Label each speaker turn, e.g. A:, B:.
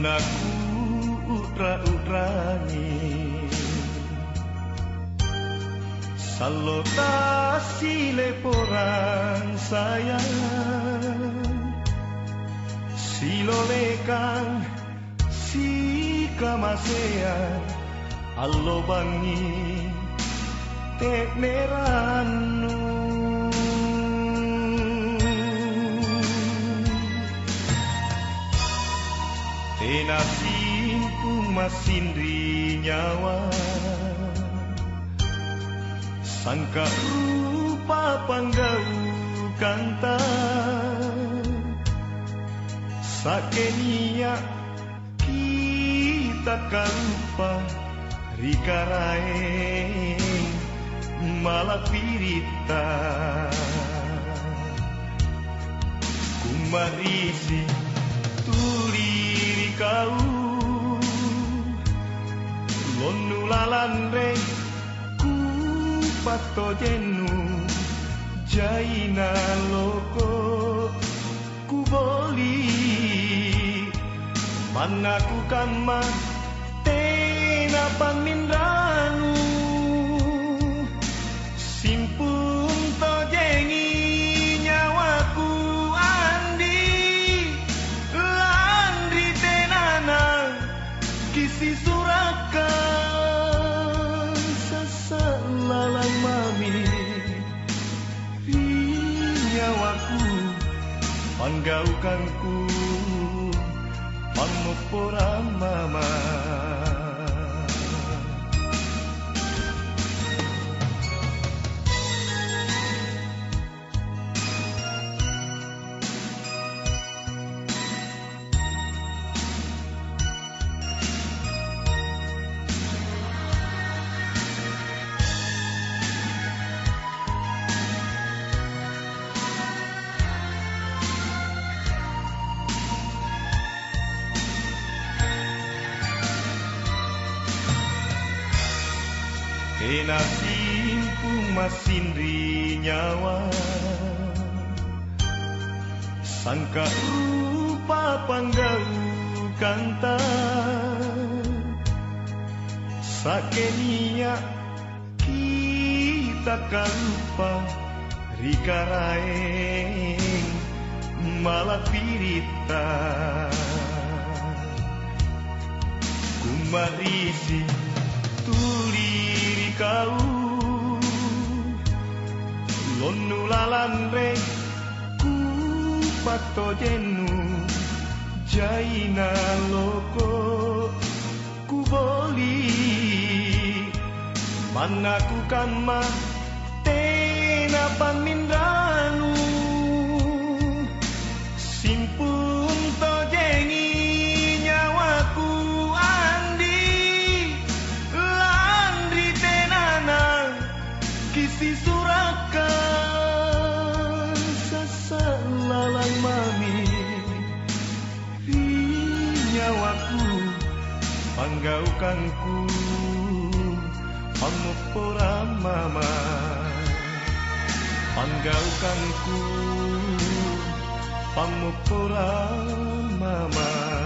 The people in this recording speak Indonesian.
A: Manaku utra-utrani salota sile porang sayang silolekan si kamasean allo bangi tek meranu tenasimku masindri nyawa sangka rupa panggau kanta sakenia kita kalupa rikarae malah pirita kumarisi tuliri kau lonulalandre ku pato jenu jaina loko ku boli manaku kama tena pamindranu simpung to jengi nyawaku andi landri tenana kisi surakan sasalalang mami nyawaku panggaukanku pamupura mama tenasimku masindri nyawa sangka rupa panggau kanta sakenia kita kalupa rikarae malah pirita kumarisi tuliri kau lonulalandre ku pato jenu jaina loko ku boli manaku kama tena pamindranu simpung to jengi nyawaku kisi surakan sasalalang mami nyawaku panggaukanku pamupura mama panggaukanku pamupura mama